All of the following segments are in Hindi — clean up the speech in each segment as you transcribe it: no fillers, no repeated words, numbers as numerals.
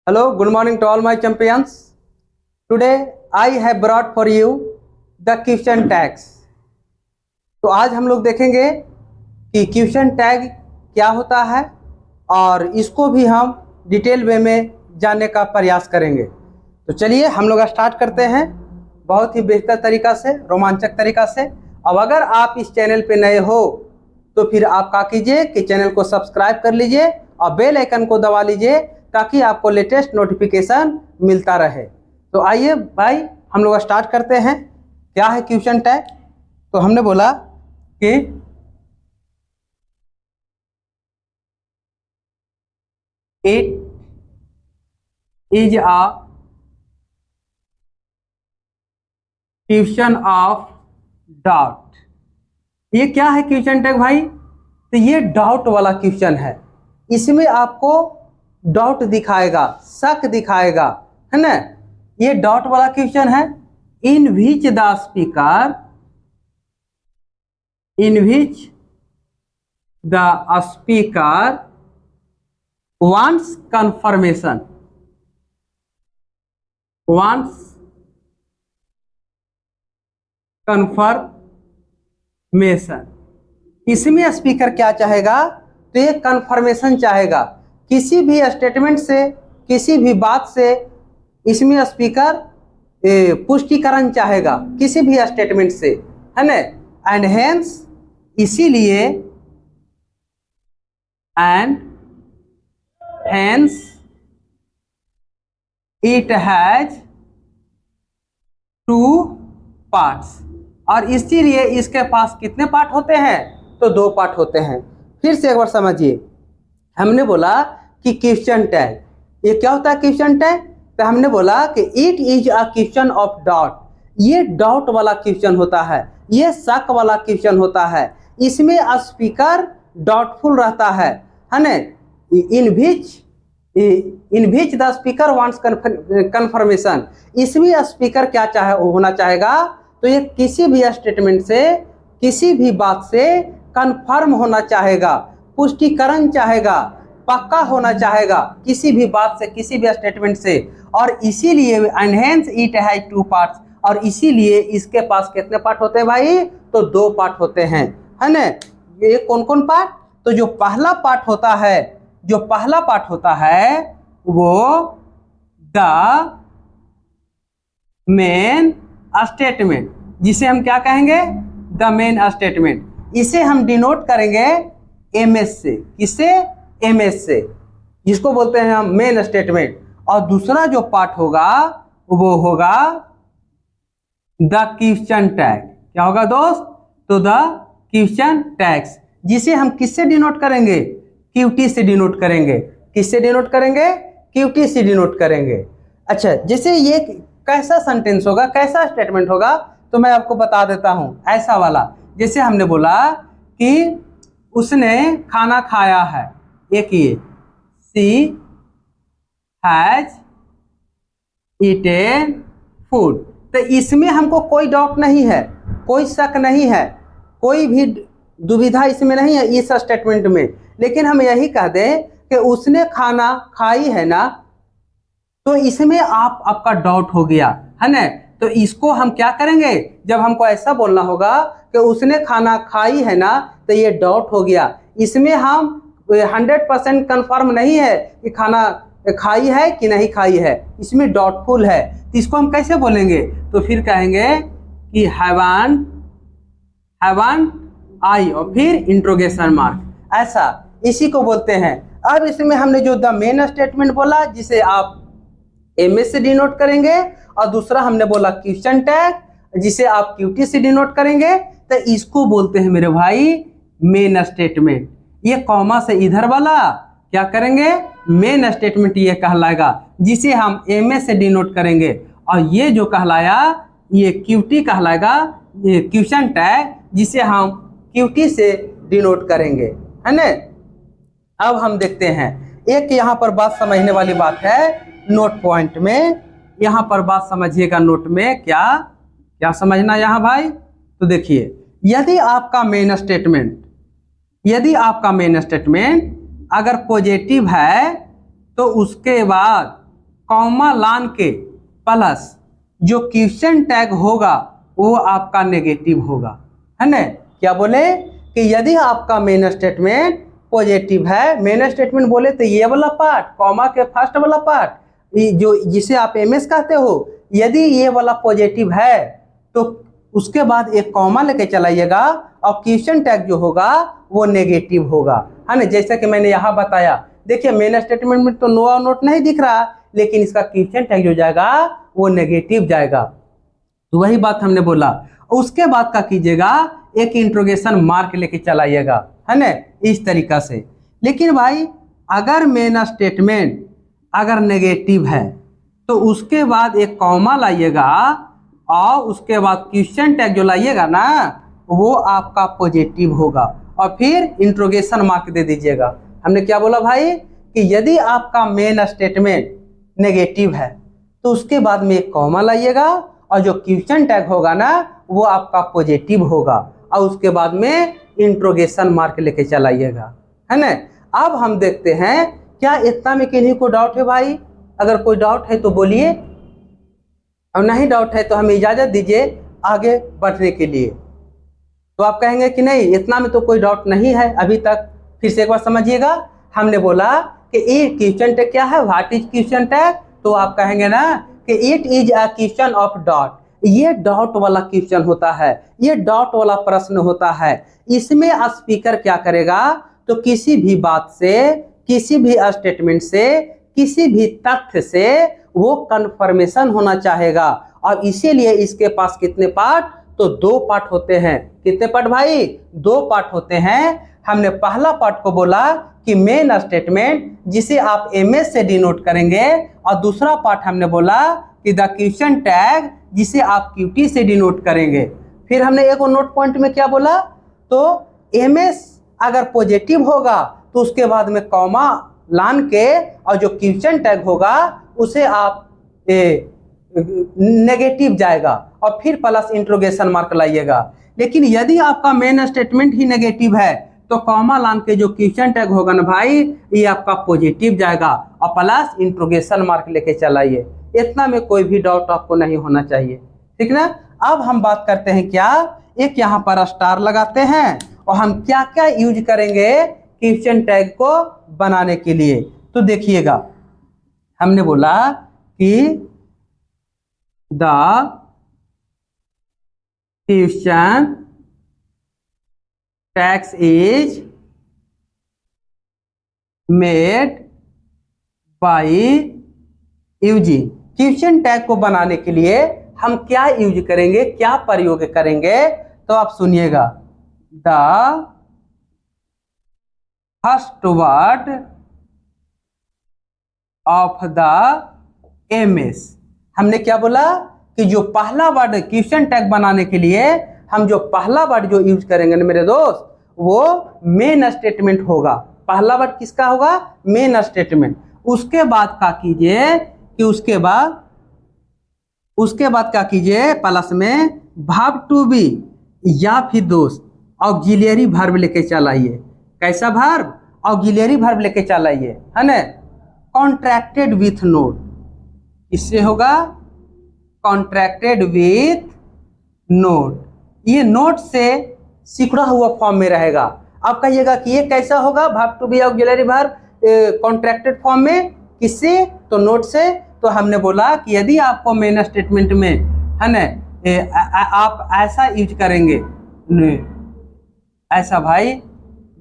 Hello, good morning to all my champions. Today I have brought for you the question tags. तो आज हम लोग देखेंगे कि क्वेश्चन टैग क्या होता है और इसको भी हम डिटेल वे में जानने का प्रयास करेंगे। तो चलिए हम लोग स्टार्ट करते हैं बहुत ही बेहतर तरीका से, रोमांचक तरीका से। अब अगर आप इस चैनल पे नए हो तो फिर आप क्या कीजिए कि चैनल को सब्सक्राइब कर लीजिए और बेल आइकन को दबा लीजिए ताकि आपको लेटेस्ट नोटिफिकेशन मिलता रहे। तो आइए भाई हम लोग स्टार्ट करते हैं। क्या है क्वेश्चन टैग? तो हमने बोला कि it is a question of doubt. ये क्या है क्वेश्चन टैग भाई? तो ये डाउट वाला क्वेश्चन है। इसमें आपको डाउट दिखाएगा, शक दिखाएगा, है ना। ये डाउट वाला क्वेश्चन है। In which the speaker wants confirmation, इसमें स्पीकर क्या चाहेगा? तो ये कंफर्मेशन चाहेगा। किसी भी स्टेटमेंट से, किसी भी बात से इसमें स्पीकर पुष्टिकरण चाहेगा, किसी भी स्टेटमेंट से, है ना। एंड हेंस इसीलिए, and hence it has two parts. और इसीलिए इसके पास कितने पार्ट होते हैं? तो 2 पार्ट होते हैं। फिर से एक बार समझिए। हमने बोला कि क्वेश्चन टैग, ये क्या होता है क्वेश्चन टैग? तो हमने बोला कि it is a question of doubt. ये डाउट वाला क्वेश्चन होता है, ये शक वाला क्वेश्चन होता है। इसमें स्पीकर डाउटफुल रहता है ना। In which the speaker wants confirmation. इसमें स्पीकर क्या चाहे होना चाहेगा? तो ये किसी भी स्टेटमेंट से, किसी भी बात से कंफर्म होना चाहेगा, पुष्टिकरण चाहेगा, पक्का होना चाहेगा किसी भी बात से, किसी भी स्टेटमेंट से। और इसीलिए एनहेंस इट हैज 2 पार्ट्स। और इसीलिए इसके पास कितने पार्ट होते हैं भाई? तो 2 पार्ट होते हैं, है ना। ये कौन कौन पार्ट? तो जो पहला पार्ट होता है, जो पहला पार्ट होता है वो द मेन स्टेटमेंट, जिसे हम क्या कहेंगे? The main statement. इसे हम डिनोट करेंगे एमएस से। किससे? एमएस से, जिसको बोलते हैं हम मेन स्टेटमेंट। और दूसरा जो पार्ट होगा वो होगा द क्वेश्चन टैग। क्या होगा दोस्त? तो द क्वेश्चन टैग्स, जिसे हम किससे डिनोट करेंगे? क्यूटी से डिनोट करेंगे। किससे डिनोट करेंगे? क्यूटी से डिनोट करेंगे। अच्छा, जैसे ये कैसा सेंटेंस होगा, कैसा स्टेटमेंट होगा, तो मैं आपको बता देता हूं। ऐसा वाला, जैसे हमने बोला कि उसने खाना खाया है। एक ये सी हैज ईटेन फूड। तो इसमें हमको कोई डाउट नहीं है, कोई शक नहीं है, कोई भी दुविधा इसमें नहीं है इस स्टेटमेंट में। लेकिन हम यही कह दें कि उसने खाना खाई है ना, तो इसमें आपका डाउट हो गया, है ना। तो इसको हम क्या करेंगे? जब हमको ऐसा बोलना होगा कि उसने खाना खाई है ना, तो ये डाउट हो गया। इसमें हम 100% कंफर्म नहीं है कि खाना खाई है कि नहीं खाई है, इसमें डाउटफुल है। तो इसको हम कैसे बोलेंगे? तो फिर कहेंगे कि हैवंट आई और फिर इंट्रोगेशन मार्क। ऐसा इसी को बोलते हैं। अब इसमें हमने जो द मेन स्टेटमेंट बोला, जिसे आप एमएस से डिनोट करेंगे, और दूसरा हमने बोला क्वेश्चन टैग, जिसे आप क्यूटी से डिनोट करेंगे। तो इसको बोलते हैं मेरे भाई मेन स्टेटमेंट। ये कॉमा से इधर वाला क्या करेंगे? मेन स्टेटमेंट ये कहलाएगा, जिसे हम एमएस से डिनोट करेंगे। और ये जो कहलाया, ये क्यूटी कहलाएगा, ये क्वेश्चन टैग, जिसे हम क्यूटी से डिनोट करेंगे, है ना। अब हम देखते हैं, एक यहाँ पर बात समझने वाली बात है नोट पॉइंट में। यहाँ पर बात समझिएगा नोट में। क्या क्या समझना यहाँ भाई? तो देखिए, यदि आपका मेन स्टेटमेंट अगर पॉजिटिव है, तो उसके बाद कॉमा लान के प्लस जो क्वेश्चन टैग होगा वो आपका नेगेटिव होगा, है ना। क्या बोले कि यदि आपका मेन स्टेटमेंट पॉजिटिव है, मेन स्टेटमेंट बोले तो ये वाला पार्ट, कॉमा के फर्स्ट वाला पार्ट, जो जिसे आप एमएस कहते हो, यदि ये वाला पॉजिटिव है तो उसके बाद एक कॉमा लेके चलाइएगा और क्वेश्चन टैग जो होगा वो नेगेटिव होगा, है ना। जैसे कि मैंने यहाँ बताया, देखिए मेन स्टेटमेंट में तो नो और नोट नहीं दिख रहा, लेकिन इसका क्वेश्चन टैग जो जाएगा वो नेगेटिव जाएगा। तो वही बात हमने बोला। उसके बाद का कीजिएगा, एक इंट्रोगेशन मार्क लेके चलाइएगा, है ना, इस तरीका से। लेकिन भाई अगर मेन स्टेटमेंट अगर नेगेटिव है तो उसके बाद एक कॉमा लाइएगा और उसके बाद क्वेश्चन टैग जो लाइएगा ना वो आपका पॉजिटिव होगा और फिर इंट्रोगेशन मार्क दे दीजिएगा। हमने क्या बोला भाई कि यदि आपका मेन स्टेटमेंट नेगेटिव है तो उसके बाद में एक कॉमा लाइएगा और जो क्वेश्चन टैग होगा ना वो आपका पॉजिटिव होगा और उसके बाद में इंट्रोगेशन मार्क लेके चलाइएगा, है ना। अब हम देखते हैं क्या इतना में किन्हीं को डाउट है भाई? अगर कोई डाउट है तो बोलिए, और नहीं डाउट है तो हमें इजाजत दीजिए आगे बढ़ने के लिए। तो आप कहेंगे कि नहीं इतना में तो कोई डाउट नहीं है अभी तक। फिर से एक बार समझिएगा, हमने बोला कि ये क्वेश्चन टैग क्या है, व्हाट इज क्वेश्चन टैग, तो आप कहेंगे ना कि it is a question of dot. ये डॉट वाला क्वेश्चन होता है, ये डॉट वाला प्रश्न होता है। इसमें स्पीकर क्या करेगा तो किसी भी बात से, किसी भी स्टेटमेंट से, किसी भी तथ्य से वो कंफर्मेशन होना चाहेगा और इसीलिए इसके पास कितने पार्ट, तो 2 पार्ट होते हैं। कितने पार्ट भाई? 2 पार्ट होते हैं। हमने पहला पार्ट को बोला कि मेन स्टेटमेंट जिसे आप एमएस से डिनोट करेंगे और दूसरा पार्ट हमने बोला कि द क्वेश्चन टैग जिसे आप क्यूटी से डिनोट करेंगे। फिर हमने एक और नोट पॉइंट में क्या बोला, तो एमएस अगर पॉजिटिव होगा तो उसके बाद में कॉमा लान के और जो क्वेश्चन टैग होगा उसे आप नेगेटिव जाएगा और फिर प्लस इंट्रोगेशन मार्क लाइएगा। लेकिन यदि आपका मेन स्टेटमेंट ही नेगेटिव है तो कॉमा लान के जो क्वेश्चन टैग होगा ना भाई ये आपका पॉजिटिव जाएगा और प्लस इंट्रोगेशन मार्क लेके चलाइए। इतना में कोई भी डाउट आपको नहीं होना चाहिए, ठीक ना। अब हम बात करते हैं क्या, एक यहाँ पर स्टार लगाते हैं और हम क्या क्या यूज करेंगे क्वेश्चन टैग को बनाने के लिए। तो देखिएगा, हमने बोला कि the question tag is made by using. Question tag को बनाने के लिए हम क्या यूज करेंगे, क्या प्रयोग करेंगे, तो आप सुनिएगा। The first word of the MS. हमने क्या बोला कि जो पहला वर्ड क्वेश्चन टैग बनाने के लिए हम जो पहला वर्ड जो यूज करेंगे ना मेरे दोस्त वो मेन स्टेटमेंट होगा। पहला वर्ड किसका होगा? Main statement. उसके बाद क्या कीजिए कि उसके बाद क्या कीजिए, प्लस में वर्ब टू बी या फिर दोस्त ऑक्सिलरी वर्ब लेके चलाइए। कैसा वर्ब? ऑक्सिलरी वर्ब लेके चलाइए, है ना। कॉन्ट्रैक्टेड विथ नोट, इससे होगा कॉन्ट्रैक्टेड विथ नोट। ये नोट से सिकुड़ा हुआ फॉर्म में रहेगा। आप कहिएगा कि ये कैसा होगा verb to be auxiliary verb contracted form में, किससे? तो नोट से। तो हमने बोला कि यदि आपको मेन स्टेटमेंट में, है ना, आप ऐसा यूज करेंगे, ऐसा भाई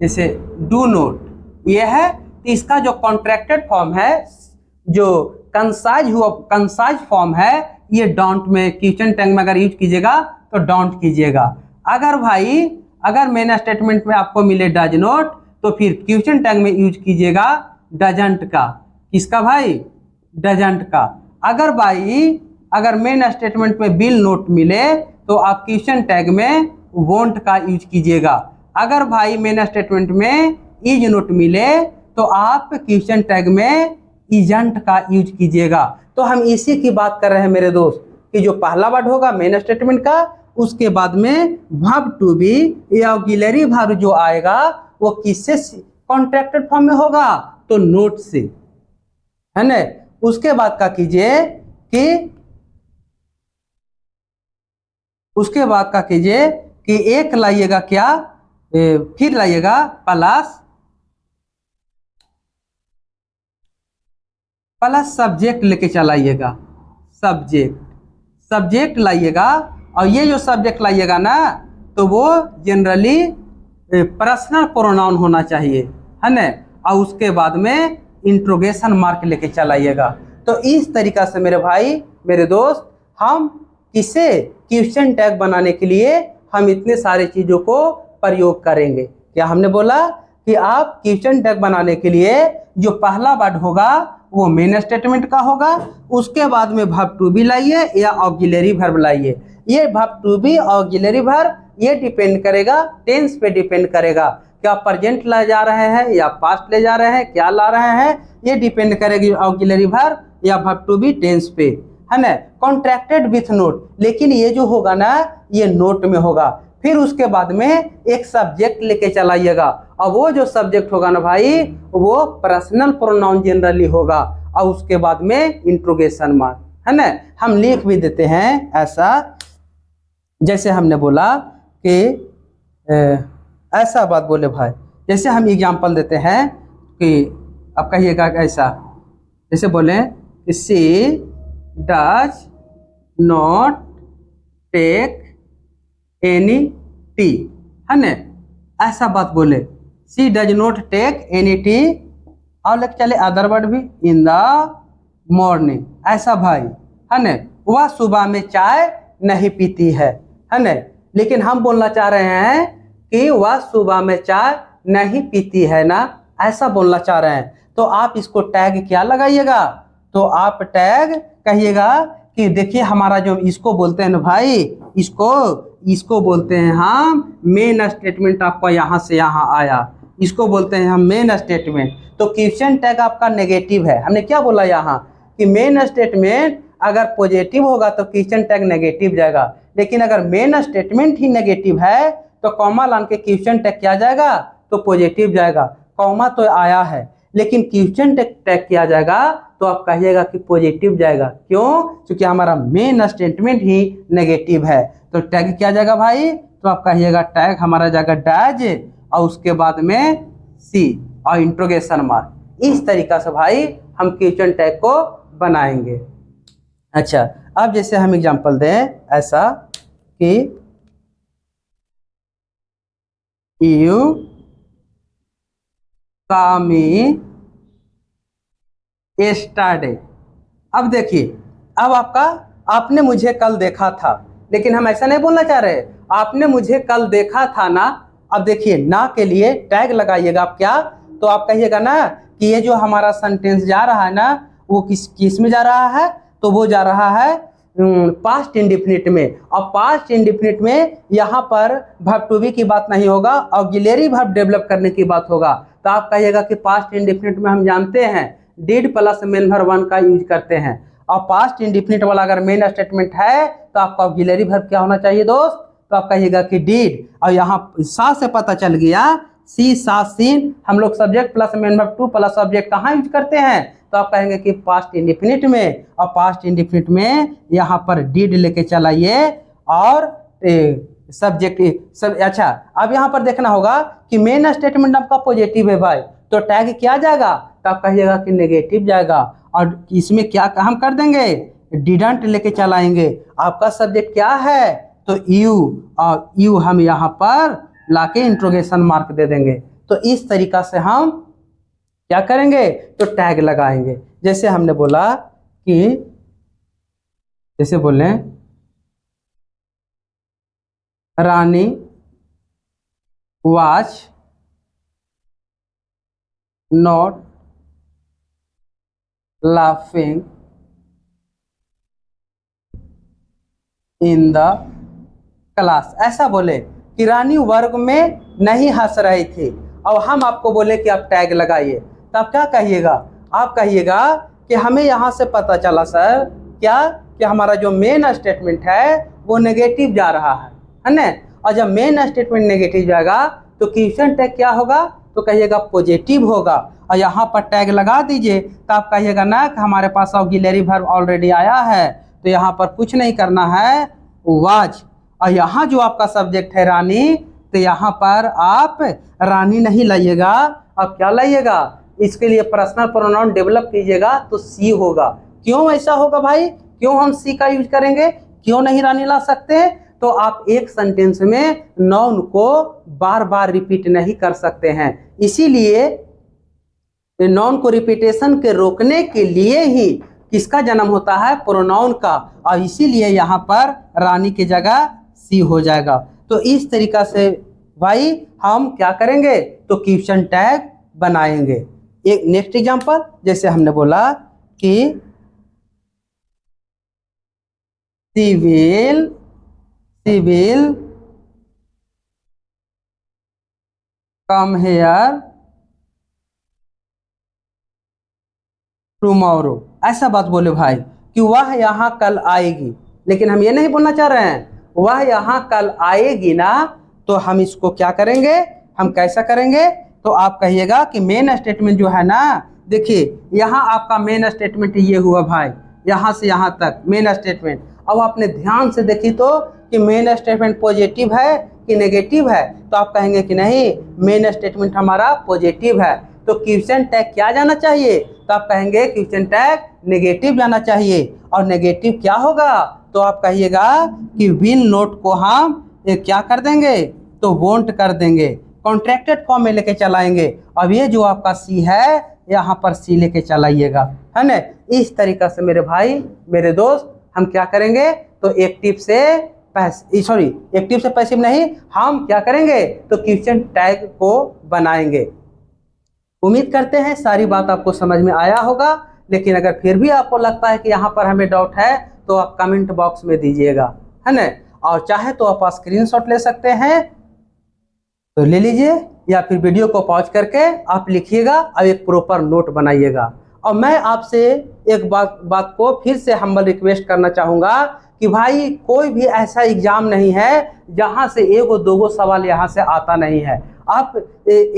जैसे डू नोट, ये है तो इसका जो कॉन्ट्रैक्टेड फॉर्म है, जो कंसाइज फॉर्म है, ये डोंट में क्वेश्चन टैग में अगर यूज कीजिएगा तो डोंट कीजिएगा। अगर भाई अगर मेन स्टेटमेंट में आपको मिले डज नोट तो फिर क्वेश्चन टैग में यूज कीजिएगा डजंट का। किसका भाई? डजंट का। अगर मेन स्टेटमेंट में विल नोट मिले तो आप क्वेश्चन टैग में वोंट का यूज कीजिएगा। अगर भाई मेन स्टेटमेंट में इज नोट मिले तो आप क्वेश्चन टैग में इजंट का यूज कीजिएगा। तो हम इसी की बात कर रहे हैं मेरे दोस्त कि जो पहला वर्ड होगा मेन स्टेटमेंट का, उसके बाद में वर्ब टू बी या ऑक्सिलरी वर्ब जो आएगा वो किससे कॉन्ट्रैक्टेड फॉर्म में होगा? तो नोट से, है ना। उसके बाद क्या कीजिए कि एक लाइएगा क्या, फिर लाइएगा प्लस सब्जेक्ट लेके चलाइएगा, सब्जेक्ट लाइएगा। और ये जो सब्जेक्ट लाइएगा ना, तो वो जनरली पर्सनल प्रोनाउन होना चाहिए, है ना। और उसके बाद में इंट्रोगेशन मार्क लेके चलाइएगा। तो इस तरीका से मेरे भाई मेरे दोस्त, हम किसे क्वेश्चन टैग बनाने के लिए हम इतने सारे चीज़ों को प्रयोग करेंगे। क्या हमने बोला कि आप क्वेश्चन टैग बनाने के लिए जो पहला वर्ड होगा वो मेन स्टेटमेंट का होगा, उसके बाद में वर्ब टू बी लाइए या ऑक्सिलरी वर्ब लाइए। ये verb to be auxiliary verb ये डिपेंड करेगा टेंस पे, डिपेंड करेगा क्या प्रेजेंट ले जा रहे हैं या पास्ट ले जा रहे हैं, क्या ला रहे हैं, ये डिपेंड करेगी ऑक्सिलरी वर्ब या वर्ब टू बी टेंस पे, है ना। कॉन्ट्रैक्टेड विथ नोट, लेकिन ये जो होगा ना ये नोट में होगा। फिर उसके बाद में एक सब्जेक्ट लेके चलाइएगा, और वो जो सब्जेक्ट होगा ना भाई वो पर्सनल प्रोनाउन जनरली होगा, और उसके बाद में इंट्रोगेशन मार्क, है ना। हम लिख भी देते हैं ऐसा, जैसे हमने बोला कि ऐसा बात बोले भाई, जैसे हम एग्जाम्पल देते हैं कि अब कहिएगा ऐसा, जैसे बोले she does not take any tea, है ना। ऐसा बात बोले she does not take any tea, और लेके चले अदर वर्ड भी इन द मॉर्निंग, ऐसा भाई, है ना। वह सुबह में चाय नहीं पीती है ना। लेकिन हम बोलना चाह रहे हैं कि वह सुबह में चाय नहीं पीती है ना, ऐसा बोलना चाह रहे हैं। तो आप इसको टैग क्या लगाइएगा, तो आप टैग कहिएगा कि देखिए हमारा जो इसको बोलते हैं ना भाई, इसको बोलते हैं हम मेन स्टेटमेंट। आपका यहाँ से यहाँ आया, इसको बोलते हैं हम मेन स्टेटमेंट। तो क्वेश्चन टैग आपका नेगेटिव है। हमने क्या बोला यहाँ कि मेन स्टेटमेंट अगर पॉजिटिव होगा तो क्वेश्चन टैग नेगेटिव जाएगा, लेकिन अगर मेन स्टेटमेंट ही नेगेटिव है तो कॉमा लान के क्वेश्चन टैग क्या जाएगा, तो पॉजिटिव जाएगा। कॉमा तो आया है लेकिन क्वेश्चन टैग किया जाएगा तो आप कहिएगा कि पॉजिटिव जाएगा। क्यों? क्योंकि हमारा मेन स्टेटमेंट ही नेगेटिव है। तो टैग क्या जाएगा भाई, तो आप कहिएगा टैग हमारा जाएगा डैज, और उसके बाद में सी और इंट्रोगेशन मार्क। इस तरीका से भाई हम क्वेश्चन टैग को बनाएंगे। अच्छा, अब जैसे हम एग्जांपल दें ऐसा कि यू कामी यस्टरडे। अब देखिए, अब आपने मुझे कल देखा था, लेकिन हम ऐसा नहीं बोलना चाह रहे आपने मुझे कल देखा था ना। अब देखिए ना के लिए टैग लगाइएगा आप क्या, तो आप कहिएगा ना कि ये जो हमारा सेंटेंस जा रहा है ना वो किस में जा रहा है, तो वो जा रहा है पास्ट इंडेफिनिट में। और पास्ट इंडेफिनिट में यहाँ पर वर्ब टू बी की बात नहीं होगा, ऑक्सिलरी वर्ब डेवलप करने की बात होगा। तो आप कहिएगा कि पास्ट इंडेफिनिट में हम जानते हैं did plus main verb one का यूज करते हैं, और पास्ट इंडेफिनिट वाला अगर मेन स्टेटमेंट है तो आपका ऑक्सिलरी वर्ब क्या होना चाहिए दोस्त, तो आप कहिएगा कि डिड। और यहाँ सा से पता चल गया सी सा सीन, हम लोग subject plus main verb two plus subject कहाँ यूज करते हैं, तो आप कहेंगे कि पास्ट इंडेफिनिट में। और पास्ट इंडेफिनिट में यहाँ पर डिड लेके चलाइए और सब्जेक्ट सब। अच्छा, अब यहाँ पर देखना होगा कि मेन स्टेटमेंट आपका पॉजिटिव है भाई, तो टैग क्या जाएगा, तो आप कहिएगा कि नेगेटिव जाएगा। और इसमें क्या हम कर देंगे, डिडंट लेके चलाएंगे। आपका सब्जेक्ट क्या है, तो यू, और यू हम यहाँ पर लाके इंट्रोगेशन मार्क दे देंगे। तो इस तरीका से हम क्या करेंगे, तो टैग लगाएंगे। जैसे हमने बोला कि जैसे बोले Rani was not laughing in the class. ऐसा बोले कि रानी वर्ग में नहीं हंस रही थी, और हम आपको बोले कि आप टैग लगाइए, तो आप क्या कहिएगा, आप कहिएगा कि हमें यहाँ से पता चला सर क्या कि हमारा जो मेन स्टेटमेंट है वो नेगेटिव जा रहा है ना। और जब मेन स्टेटमेंट नेगेटिव जाएगा तो क्वेश्चन टैग क्या होगा, तो कहिएगा पॉजिटिव होगा, और यहाँ पर टैग लगा दीजिए तो आप कहिएगा ना कि हमारे पास ऑक्सिलरी वर्ब ऑलरेडी आया है, तो यहाँ पर कुछ नहीं करना है, वाज। और यहाँ जो आपका सब्जेक्ट है रानी, तो यहाँ पर आप रानी नहीं लाइएगा, आप क्या लाइएगा, इसके लिए पर्सनल प्रोनाउन डेवलप कीजिएगा तो सी होगा। क्यों ऐसा होगा भाई, क्यों हम सी का यूज करेंगे, क्यों नहीं रानी ला सकते? तो आप एक सेंटेंस में नाउन को बार बार रिपीट नहीं कर सकते हैं, इसीलिए नाउन को रिपीटेशन के रोकने के लिए ही किसका जन्म होता है, प्रोनाउन का, और इसीलिए यहाँ पर रानी की जगह सी हो जाएगा। तो इस तरीका से भाई हम क्या करेंगे, तो क्वेश्चन टैग बनाएंगे। एक नेक्स्ट एग्जांपल, जैसे हमने बोला कि सिविल कम हेयर टुमारो, ऐसा बात बोले भाई कि वह यहाँ कल आएगी, लेकिन हम ये नहीं बोलना चाह रहे हैं वह यहाँ कल आएगी ना, तो हम इसको क्या करेंगे, हम कैसा करेंगे, तो आप कहिएगा कि मेन स्टेटमेंट जो है ना, देखिए यहाँ आपका मेन स्टेटमेंट ये हुआ भाई, यहाँ से यहाँ तक मेन स्टेटमेंट। अब आपने ध्यान से देखी तो कि मेन स्टेटमेंट पॉजिटिव है कि नेगेटिव है, तो आप कहेंगे कि नहीं मेन स्टेटमेंट हमारा पॉजिटिव है, तो क्वेश्चन टैग क्या जाना चाहिए, तो आप कहेंगे क्वेश्चन टैग नेगेटिव जाना चाहिए। और नेगेटिव क्या होगा, तो आप कहिएगा कि विल नोट को हम क्या कर देंगे, तो वोंट कर देंगे, कॉन्ट्रैक्टेड फॉर्म में लेके चलाएंगे। अब ये जो आपका सी है यहाँ पर सी लेके चलाइएगा, है ना। इस तरीका से मेरे भाई मेरे दोस्त हम क्या करेंगे, तो एक्टिव से पैसिव नहीं, हम क्या करेंगे, तो क्वेश्चन टैग को बनाएंगे। उम्मीद करते हैं सारी बात आपको समझ में आया होगा, लेकिन अगर फिर भी आपको लगता है कि यहाँ पर हमें डाउट है तो आप कमेंट बॉक्स में दीजिएगा, है ना। और चाहे तो आप स्क्रीनशॉट ले सकते हैं, तो ले लीजिए, या फिर वीडियो को पॉज करके आप लिखिएगा और एक प्रॉपर नोट बनाइएगा। और मैं आपसे एक बात को फिर से हम्बल रिक्वेस्ट करना चाहूँगा कि भाई कोई भी ऐसा एग्जाम नहीं है जहाँ से एगो दोगो सवाल यहाँ से आता नहीं है। आप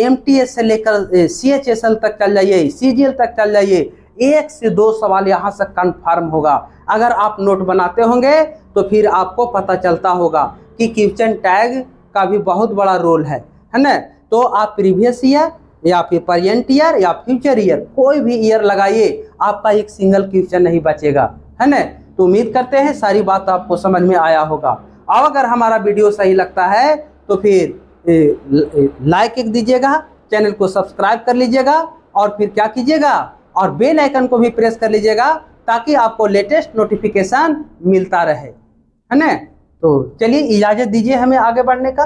MTS से लेकर CHSL तक चल जाइए, CGL तक चल जाइए, 1 से 2 सवाल यहाँ से कन्फर्म होगा। अगर आप नोट बनाते होंगे तो फिर आपको पता चलता होगा कि क्वेश्चन टैग का भी बहुत बड़ा रोल है ना। तो आप प्रीवियस ईयर या फिर प्रेजेंट ईयर या फ्यूचर ईयर कोई भी ईयर लगाइए, आपका एक सिंगल क्वेश्चन नहीं बचेगा, है ना। तो उम्मीद करते हैं सारी बात आपको समझ में आया होगा। और अगर हमारा वीडियो सही लगता है तो फिर लाइक एक दीजिएगा, चैनल को सब्सक्राइब कर लीजिएगा, और फिर क्या कीजिएगा, और बेल आइकन को भी प्रेस कर लीजिएगा ताकि आपको लेटेस्ट नोटिफिकेशन मिलता रहे, है ना। तो चलिए इजाजत दीजिए हमें आगे बढ़ने का,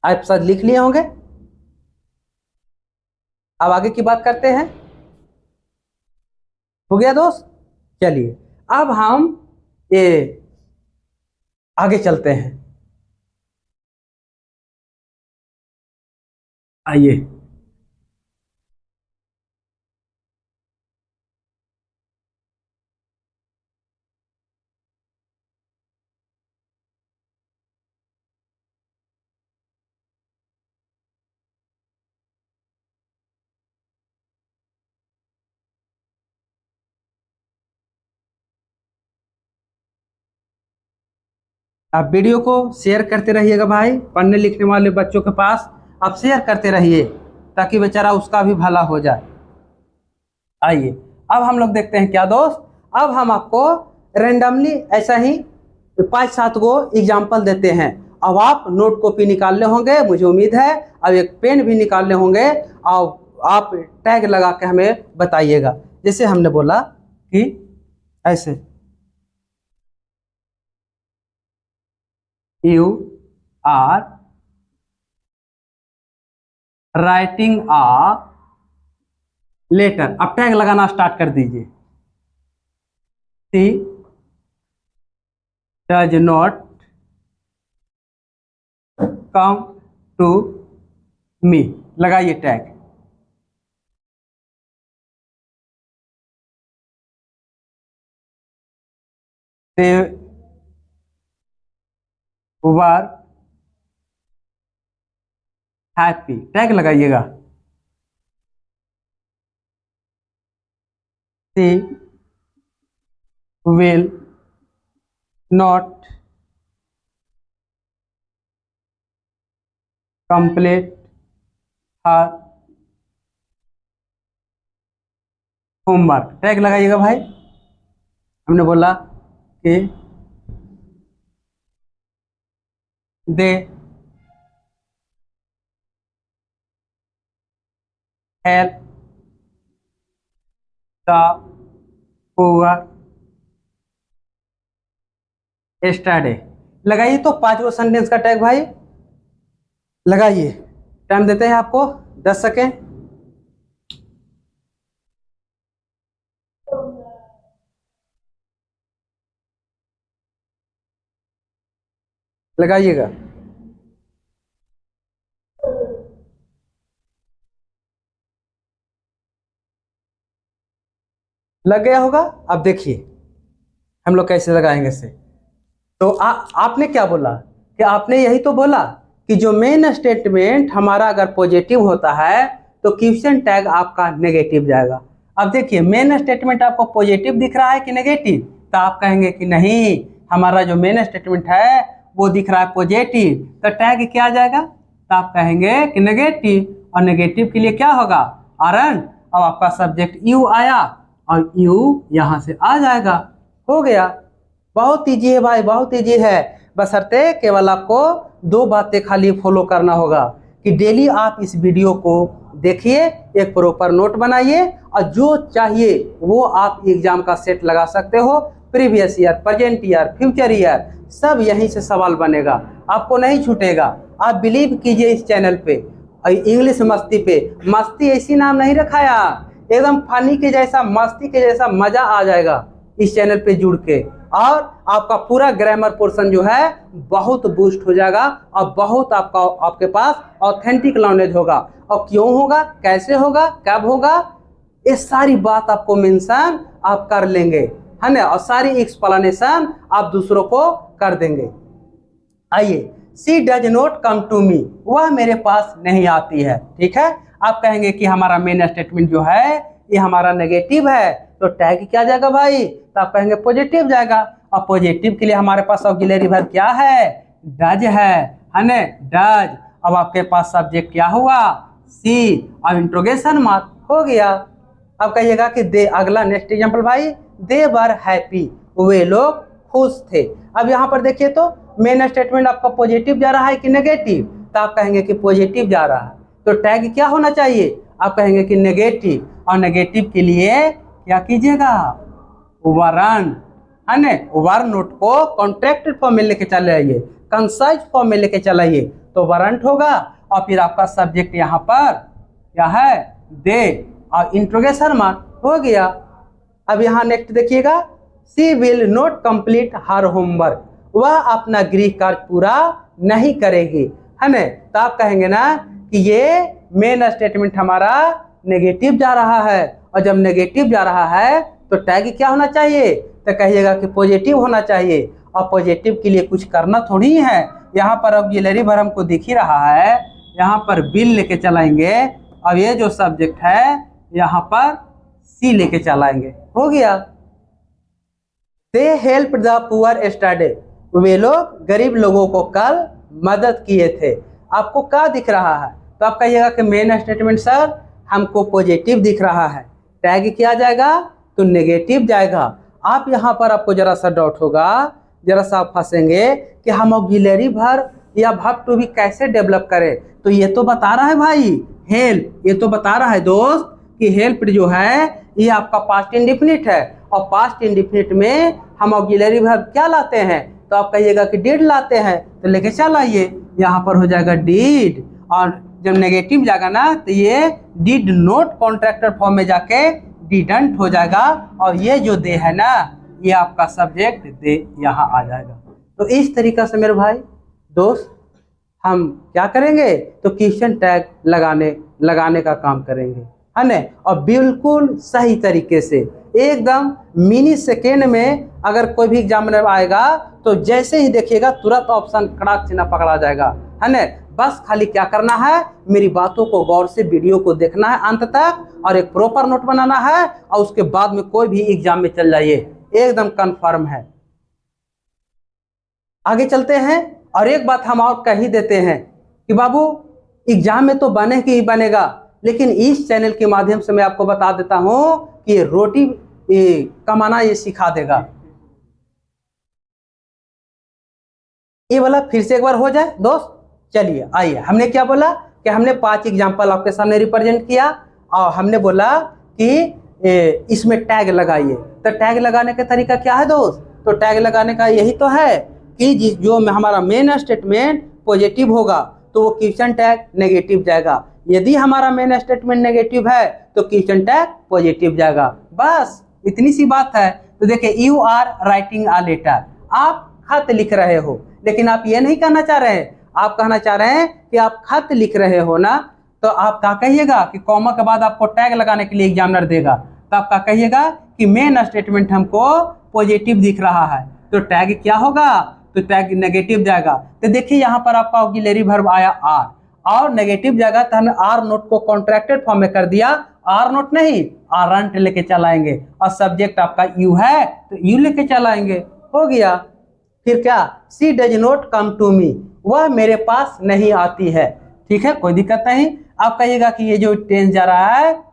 आप सब लिख लिए होंगे, अब आगे की बात करते हैं। हो गया दोस्त, चलिए अब हम ये आगे चलते हैं, आइए। आप वीडियो को शेयर करते रहिएगा भाई, पढ़ने लिखने वाले बच्चों के पास आप शेयर करते रहिए ताकि बेचारा उसका भी भला हो जाए। आइए अब हम लोग देखते हैं क्या दोस्त, अब हम आपको रेंडमली ऐसा ही 5-7 गो एग्जाम्पल देते हैं। अब आप नोट कॉपी निकालने होंगे मुझे उम्मीद है, अब एक पेन भी निकालने होंगे, और आप टैग लगा के हमें बताइएगा। जैसे हमने बोला कि ऐसे you are writing a letter, अब टैग लगाना स्टार्ट कर दीजिए। She does not come to me, लगाइए tag. They were happy tag लगाइएगा। She will not complete her homework tag लगाइएगा भाई। हमने बोला कि they help the poor study. लगाइए तो 5 गो सेंटेंस का टैग भाई लगाइए। टाइम देते हैं आपको 10 सेकेंड। लगाइएगा। लग गया होगा। अब देखिए हम लोग कैसे लगाएंगे इसे। तो आपने क्या बोला कि आपने यही तो बोला कि जो मेन स्टेटमेंट हमारा अगर पॉजिटिव होता है तो क्वेश्चन टैग आपका नेगेटिव जाएगा। अब देखिए मेन स्टेटमेंट आपको पॉजिटिव दिख रहा है कि नेगेटिव, तो आप कहेंगे कि नहीं हमारा जो मेन स्टेटमेंट है वो दिख रहा है पॉजिटिव, तो टैग क्या आ जाएगा, तो आप कहेंगे कि नेगेटिव। और नेगेटिव के लिए क्या होगा, आरन। अब आपका सब्जेक्ट यू आया और यू यहाँ से आ जाएगा। हो गया। बहुत ईजी है भाई, बहुत ईजी है। बशर्ते केवल आपको 2 बातें खाली फॉलो करना होगा कि डेली आप इस वीडियो को देखिए, एक प्रॉपर नोट बनाइए और जो चाहिए वो आप एग्जाम का सेट लगा सकते हो। Previous year, present year, future year सब यहीं से सवाल बनेगा, आपको नहीं छूटेगा। आप बिलीव कीजिए इस चैनल पे, इंग्लिश मस्ती पे। मस्ती ऐसी नाम नहीं रखा यार, एकदम फनी के जैसा, मस्ती के जैसा मजा आ जाएगा इस चैनल पे जुड़ के। और आपका पूरा ग्रामर पोर्शन जो है बहुत बूस्ट हो जाएगा और बहुत आपके पास ऑथेंटिक नॉलेज होगा। और क्यों होगा, कैसे होगा, कब होगा, ये सारी बात आपको मेंशन आप कर लेंगे, है ना। और सारी एक्सप्लेनेशन आप दूसरों को कर देंगे। आइए, she does not come to me, वह मेरे पास नहीं आती है। ठीक है, आप कहेंगे कि हमारा मेन स्टेटमेंट जो है ये हमारा नेगेटिव है, तो टैग क्या जाएगा भाई, तो आप कहेंगे पॉजिटिव जाएगा। और पॉजिटिव के लिए हमारे पास ऑक्सिलरी वर्ब क्या है, डज है ना, डज। अब आपके पास सब्जेक्ट क्या हुआ, सी, अब इंट्रोगेशन मार्क हो गया। अब कहिएगा कि दे, अगला नेक्स्ट एग्जांपल भाई, दे वर हैप्पी, वे लोग खुश थे। अब यहाँ पर देखिए तो मेन स्टेटमेंट आपका पॉजिटिव जा रहा है कि नेगेटिव, तो आप कहेंगे कि पॉजिटिव जा रहा है, तो टैग क्या होना चाहिए, आप कहेंगे कि नेगेटिव। और नेगेटिव के लिए क्या कीजिएगा, वारंट, है ना, वारंट नोट को कॉन्ट्रैक्टेड फॉर्म में लेके चले आइए, कंसाइज फॉर्म में लेके चलाइए, तो वारंट होगा। और फिर आपका सब्जेक्ट यहाँ पर क्या है, दे, और इंट्रोगेशन मार्क हो गया। अब यहाँ नेक्स्ट देखिएगा, she will not complete her homework, वह अपना गृह कार्य पूरा नहीं करेगी, है ना। तो आप कहेंगे ना कि ये मेन स्टेटमेंट हमारा नेगेटिव जा रहा है, और जब नेगेटिव जा रहा है तो टैग क्या होना चाहिए, तो कहिएगा कि पॉजिटिव होना चाहिए। और पॉजिटिव के लिए कुछ करना थोड़ी है, यहाँ पर ऑक्सिलरी वर्ब हमको दिख ही रहा है, यहाँ पर विल लेके चलाएंगे। अब ये जो सब्जेक्ट है यहाँ पर सी लेके चलाएंगे, हो गया। They help the poor study, वे लोग गरीब लोगों को कल मदद किए थे। आपको क्या दिख रहा है, तो आप कहिएगा कि मेन स्टेटमेंट सर हमको पॉजिटिव दिख रहा है, टैग क्या जाएगा, तो नेगेटिव जाएगा। आप यहाँ पर आपको जरा सा डाउट होगा, जरा सा आप फंसेंगे कि हम ऑक्सिलरी वर्ब या वर्ब टू बी कैसे डेवलप करें। तो ये तो बता रहा है भाई हेल्प, ये तो बता रहा है दोस्त कि हेल्प जो है ये आपका पास्ट इंडिफिनिट है, और पास्ट इंडिफिनिट में हम ऑक्सिलरी वर्ब क्या लाते हैं, तो आप कहिएगा कि डिड लाते हैं, तो लेके चल आइए, यहाँ पर हो जाएगा डिड। और जब नेगेटिव जाएगा ना तो ये डिड नॉट कॉन्ट्रैक्टर फॉर्म में जाके डिडंट हो जाएगा, और ये जो दे है ना ये आपका सब्जेक्ट दे यहाँ आ जाएगा। तो इस तरीका से मेरे भाई दोस्त हम क्या करेंगे, तो क्वेश्चन टैग लगाने का काम करेंगे, है ना। और बिल्कुल सही तरीके से एकदम मिनी सेकेंड में अगर कोई भी एग्जामिनर आएगा तो जैसे ही देखिएगा तुरंत ऑप्शन कड़ाक से ना पकड़ा जाएगा, है ना। बस खाली क्या करना है, मेरी बातों को गौर से वीडियो को देखना है अंत तक और एक प्रॉपर नोट बनाना है और उसके बाद में कोई भी एग्जाम में चल जाइए, एकदम कंफर्म है। आगे चलते हैं और एक बात हम और कह ही देते हैं कि बाबू एग्जाम में तो बने ही बनेगा, लेकिन इस चैनल के माध्यम से मैं आपको बता देता हूं कि रोटी कमाना ये सिखा देगा। ये वाला फिर से एक बार हो जाए दोस्त। चलिए आइए, हमने क्या बोला कि हमने 5 एग्जाम्पल आपके सामने रिप्रेजेंट किया और हमने बोला कि इसमें टैग लगाइए। तो टैग लगाने का तरीका क्या है दोस्त? तो टैग लगाने का यही तो है कि जो हमारा मेन स्टेटमेंट पॉजिटिव होगा तो वो क्वेश्चन टैग नेगेटिव जाएगा, यदि हमारा मेन स्टेटमेंट नेगेटिव है तो क्वेश्चन टैग पॉजिटिव जाएगा। बस इतनी सी बात है। तो देखिए, you are writing a letter, आप खत लिख रहे हो, लेकिन आप ये नहीं कहना चाह रहे हैं, आप कहना चाह रहे हैं कि आप खत लिख रहे हो ना, तो आप क्या कहिएगा कि कॉमा के बाद आपको टैग लगाने के लिए एग्जामिनर देगा, तो आप क्या कहिएगा कि मेन स्टेटमेंट हमको पॉजिटिव दिख रहा है, तो टैग क्या होगा? तो टैग नेगेटिव जाएगा। तो देखिए यहाँ पर आपका ऑक्सिलरी वर्ब आया आर, और नेगेटिव जाएगा तो हमने आर नोट को कॉन्ट्रैक्टेड फॉर्म में कर दिया, आर नोट नहीं आरंट लेके चलाएंगे, और सब्जेक्ट आपका यू है तो यू लेके चलाएंगे, हो गया। फिर क्या, she does not come to me, वह मेरे पास नहीं आती है, ठीक है, कोई दिक्कत नहीं। आप कहिएगा कि ये जो टेंस जा रहा है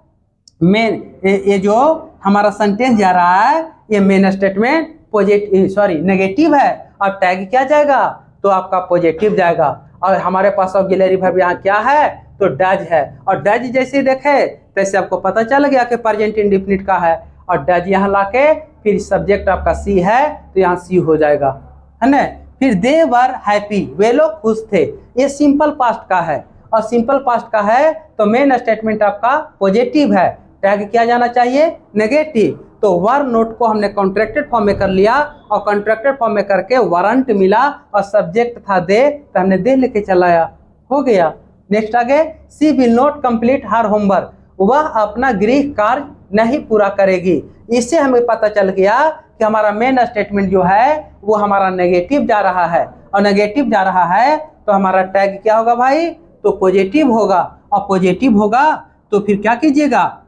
मेन, ये जो हमारा सेंटेंस जा रहा है ये मेन स्टेटमेंट नेगेटिव है, और टैग क्या जाएगा? तो आपका पॉजिटिव जाएगा। और हमारे पास ऑक्सिलरी वर्ब यहाँ क्या है? तो डज है, और डज जैसे देखे तैसे आपको पता चल गया कि प्रेजेंट इंडेफिनिट का है, और डज यहाँ लाके फिर सब्जेक्ट आपका सी है तो यहाँ सी हो जाएगा, है ना। फिर दे वर हैप्पी, वे लोग खुश थे, ये सिंपल पास्ट का है, और सिंपल पास्ट का है तो मेन स्टेटमेंट आपका पॉजिटिव है, टैग क्या जाना चाहिए? नेगेटिव। तो वर नोट को हमने कॉन्ट्रैक्टेड फॉर्म में कर लिया, और कॉन्ट्रैक्टेड फॉर्म में करके वारंट मिला और सब्जेक्ट था दे, तो हमने दे लेके चलाया, हो गया। नेक्स्ट आगे, she will not complete her homework, वह अपना गृह कार्य नहीं पूरा करेगी। इससे हमें पता चल गया कि हमारा मेन स्टेटमेंट जो है वो हमारा नेगेटिव जा रहा है, और नेगेटिव जा रहा है तो हमारा टैग क्या होगा भाई? तो पॉजिटिव होगा, और पॉजिटिव होगा तो फिर क्या कीजिएगा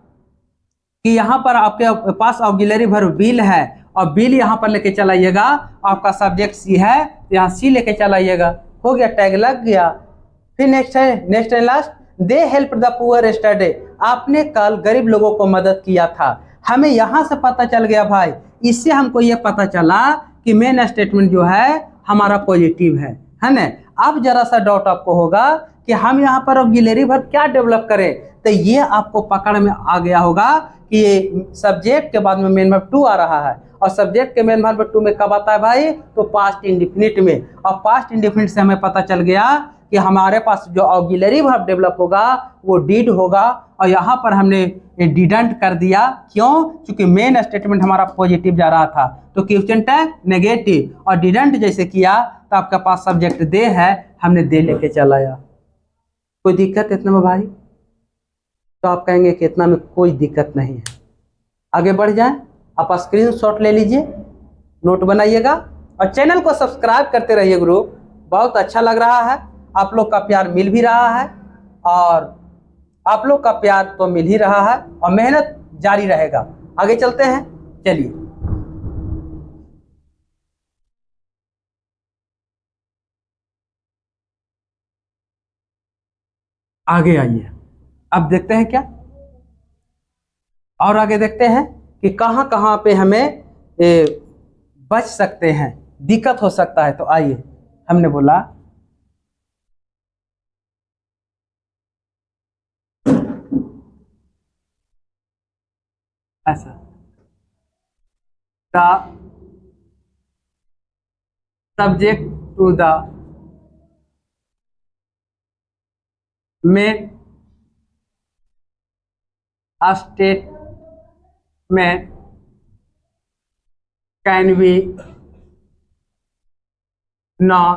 कि यहाँ पर आपके पास ऑक्सिलरी वर्ब विल है, और विल यहाँ पर लेके चलाइएगा, आपका सब्जेक्ट सी है तो यहाँ सी लेके चलाइएगा, हो गया, टैग लग गया। फिर next and last, they help the poor स्टडे, आपने कल गरीब लोगों को मदद किया था। हमें यहाँ से पता चल गया भाई, इससे हमको ये पता चला कि मेन स्टेटमेंट जो है हमारा पॉजिटिव है ना। अब जरा सा डाउट आपको होगा कि हम यहाँ पर ऑक्सिलरी वर्ब क्या डेवलप करें, तो ये आपको पकड़ में आ गया होगा कि ये सब्जेक्ट के बाद में मेन वर्ब टू आ रहा है, और सब्जेक्ट के मेन वर्ब टू में कब आता है भाई? तो पास्ट इंडेफिनिट में, और पास्ट इंडेफिनिट से हमें पता चल गया कि हमारे पास जो ऑक्सिलरी वर्ब डेवलप होगा वो डिड होगा, और यहाँ पर हमने डिडंट कर दिया, क्यों? क्योंकि मेन स्टेटमेंट हमारा पॉजिटिव जा रहा था, तो क्वेश्चन टैग नेगेटिव, और डिडंट जैसे किया तो आपके पास सब्जेक्ट दे है, हमने दे लेके चलाया। कोई दिक्कत इतना में भाई? तो आप कहेंगे कि इतना में कोई दिक्कत नहीं है। आगे बढ़ जाए, आप स्क्रीनशॉट ले लीजिए, नोट बनाइएगा, और चैनल को सब्सक्राइब करते रहिए ग्रुप, बहुत अच्छा लग रहा है, आप लोग का प्यार मिल भी रहा है, और आप लोग का प्यार तो मिल ही रहा है, और मेहनत जारी रहेगा। आगे चलते हैं, चलिए। आगे आइए, अब देखते हैं क्या, और आगे देखते हैं कि कहाँ कहाँ पे हमें बच सकते हैं, दिक्कत हो सकता है। तो आइए, हमने बोला ऐसा, the subject to the main statement can be noun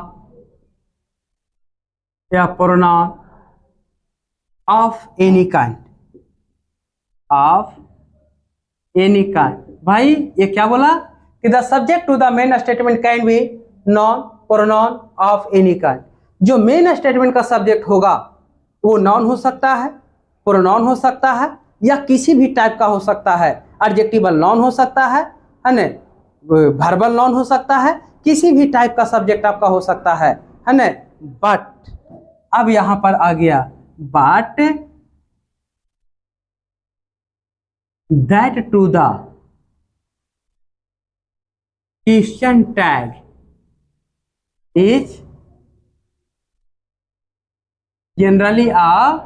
या pronoun of any kind, of any kind. भाई ये क्या बोला कि the subject to the main statement can be noun pronoun of any kind. जो मेन स्टेटमेंट का सब्जेक्ट होगा वो नाउन हो सकता है, प्रोनाउन हो सकता है, या किसी भी टाइप का हो सकता है। एडजेक्टिवल नाउन हो सकता है ना, वर्बल नाउन हो सकता है, किसी भी टाइप का सब्जेक्ट आपका हो सकता है ना। बट अब यहां पर आ गया but that to the question tag is generally a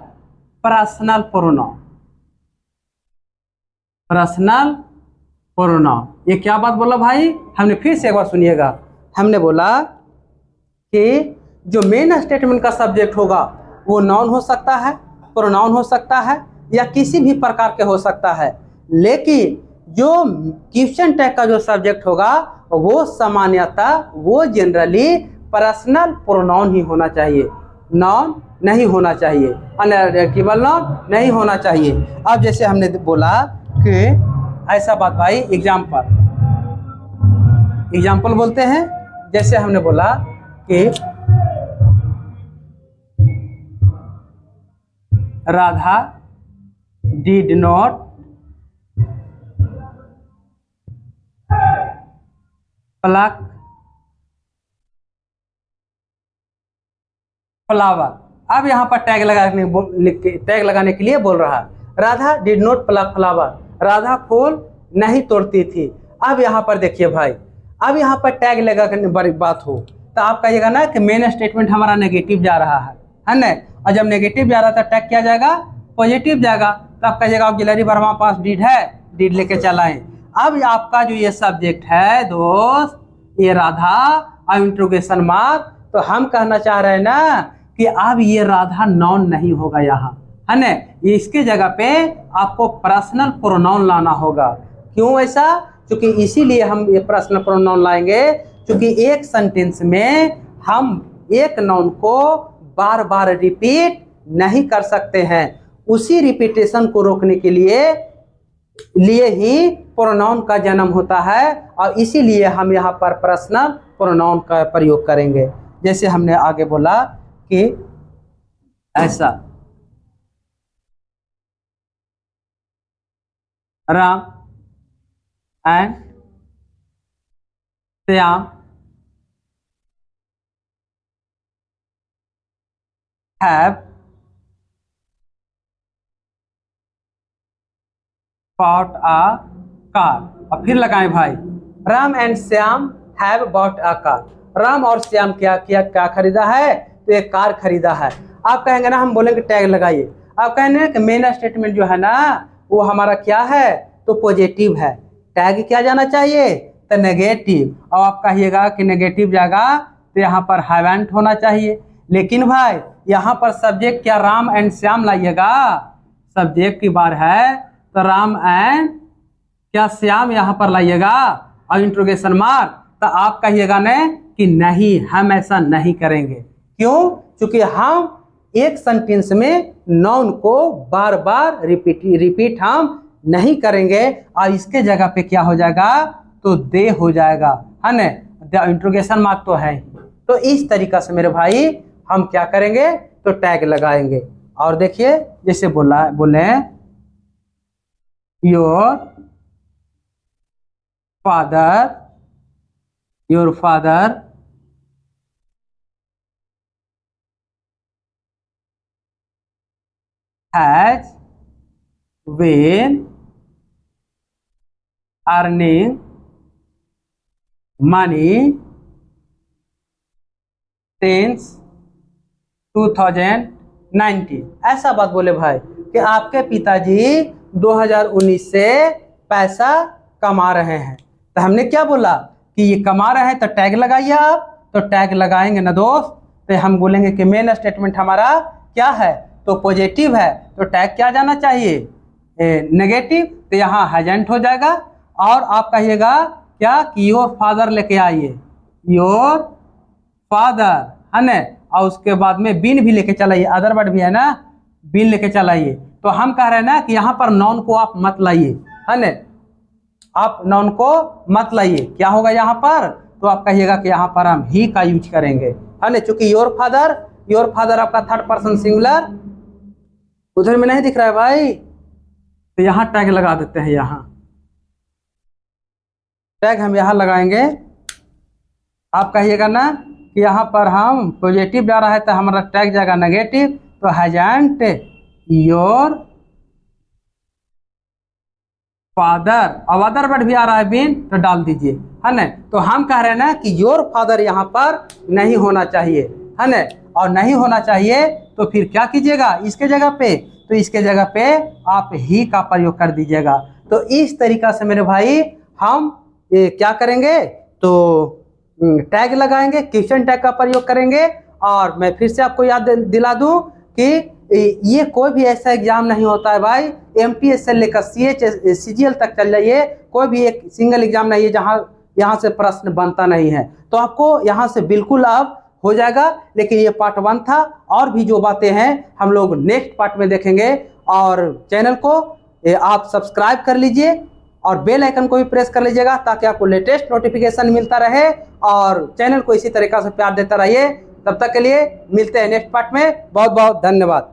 personal pronoun. Personal pronoun, ये क्या बात बोला भाई, हमने फिर से एक बार सुनिएगा। हमने बोला कि जो मेन स्टेटमेंट का सब्जेक्ट होगा वो नाउन हो सकता है, प्रोनाउन हो सकता है, या किसी भी प्रकार के हो सकता है, लेकिन जो क्वेश्चन टैग का जो सब्जेक्ट होगा वो सामान्यतः वो जनरली पर्सनल प्रोनाउन ही होना चाहिए, नाउन नहीं होना चाहिए, अनएडजेक्टिवल नाउन नहीं होना चाहिए। अब जैसे हमने बोला कि ऐसा बात भाई, एग्जाम्पल बोलते हैं। जैसे हमने बोला कि Radha did not pluck flower. अब यहाँ पर टैग लगाने के लिए बोल रहा है, Radha did not pluck flower, Radha फूल नहीं तोड़ती थी। अब यहाँ पर देखिए भाई, अब यहाँ पर टैग लगाने बड़ी बात हो तो आप कहिएगा ना कि मेन स्टेटमेंट हमारा नेगेटिव जा रहा है ना, और जब नेगेटिव जा रहा था टैग क्या जाएगा, पॉजिटिव जाएगा। तो आप कहिएगा ऑक्सिलरी वर्ब हमारे पास डिड है, डिड लेके चलाएं। अब आपका जो ये सब्जेक्ट है दोस्त, ये राधा और इंट्रोगेशन मार्क, तो हम कहना चाह रहे हैं ना कि अब ये राधा नाउन नहीं होगा यहाँ, है ना, इसके जगह पे आपको पर्सनल प्रोनाउन लाना होगा। क्यों ऐसा, क्योंकि इसीलिए हम ये पर्सनल प्रोनाउन लाएंगे क्योंकि एक सेंटेंस में हम एक नाउन को बार बार रिपीट नहीं कर सकते हैं, उसी रिपीटेशन को रोकने के लिए ही प्रोनाउन का जन्म होता है, और इसीलिए हम यहाँ पर पर्सनल प्रोनाउन का प्रयोग करेंगे। जैसे हमने आगे बोला कि ऐसा Ram and Shyam have bought a car। और फिर लगाएं भाई, Ram and Shyam have bought a car। Ram और श्याम क्या खरीदा है, तो एक कार खरीदा है। आप कहेंगे ना, हम बोलेंगे टैग लगाइए, आप कहेंगे कि मेन स्टेटमेंट जो है ना वो हमारा क्या है, तो पॉजिटिव है, टैग क्या जाना चाहिए, तो नेगेटिव। और आप कहिएगा कि नेगेटिव जाएगा तो यहाँ पर हैवंट होना चाहिए। लेकिन भाई यहाँ पर सब्जेक्ट क्या राम एंड श्याम लाइएगा, सब्जेक्ट की बार है तो राम एंड क्या श्याम यहाँ पर लाइएगा और इंट्रोगेशन मार्क, तो आप कहिएगा ना कि नहीं, हम ऐसा नहीं करेंगे। क्यों, क्योंकि हम एक सेंटेंस में नाउन को बार बार रिपीट हम नहीं करेंगे, और इसके जगह पे क्या हो जाएगा, तो दे हो जाएगा, है ना, द इंट्रोगेशन मार्क तो है। तो इस तरीका से मेरे भाई हम क्या करेंगे, तो टैग लगाएंगे। और देखिए जैसे बोले your father has been earning money since 2019। ऐसा बात बोले भाई कि आपके पिताजी 2019 से पैसा कमा रहे हैं। तो हमने क्या बोला कि ये कमा रहे हैं, तो टैग लगाइए आप। तो टैग लगाएंगे ना दोस्त, तो हम बोलेंगे कि मेन स्टेटमेंट हमारा क्या है, तो पॉजिटिव है, तो टैग क्या जाना चाहिए, नेगेटिव, तो यहाँ हैजेंट हो जाएगा। और आप कहिएगा क्या कि योर फादर लेके आइए, योर फादर, है ना, और उसके बाद में बीन भी लेके चलाइए, अदर वर्ड भी है ना, बीन लेके चलाइए। तो हम कह रहे हैं ना कि यहाँ पर नाउन को आप मत लाइए, है ना, आप नाउन को मत लाइए। क्या होगा यहाँ पर, तो आप कहिएगा कि यहाँ पर हम ही का यूज करेंगे, है ना, चूंकि योर फादर आपका थर्ड पर्सन सिंगुलर उधर में नहीं दिख रहा है भाई, तो यहाँ टैग लगा देते हैं। यहाँ टैग हम यहाँ लगाएंगे। आप कहिएगा ना कि यहाँ पर हम पॉजिटिव डाल रहा है तो हमारा टैग जाएगा नेगेटिव, तो हैजंट योर फादर, अब अदर वर्ड भी आ रहा है बीन तो डाल दीजिए, है ना। तो हम कह रहे हैं ना कि योर फादर यहाँ पर नहीं होना चाहिए, है ना, और नहीं होना चाहिए तो फिर क्या कीजिएगा इसके जगह पे, तो इसके जगह पे आप ही का प्रयोग कर दीजिएगा। तो इस तरीका से मेरे भाई हम क्या करेंगे, तो टैग लगाएंगे, क्वेश्चन टैग का प्रयोग करेंगे। और मैं फिर से आपको याद दिला दूं कि ये कोई भी ऐसा एग्जाम नहीं होता है भाई, एमटीएस से लेकर सीजीएल तक चल जाइए, कोई भी एक सिंगल एग्जाम नहीं है जहां यहाँ से प्रश्न बनता नहीं है। तो आपको यहाँ से बिल्कुल अब हो जाएगा। लेकिन ये पार्ट 1 था, और भी जो बातें हैं हम लोग नेक्स्ट पार्ट में देखेंगे। और चैनल को आप सब्सक्राइब कर लीजिए और बेल आइकन को भी प्रेस कर लीजिएगा ताकि आपको लेटेस्ट नोटिफिकेशन मिलता रहे, और चैनल को इसी तरीका से प्यार देता रहिए। तब तक के लिए मिलते हैं नेक्स्ट पार्ट में। बहुत बहुत धन्यवाद।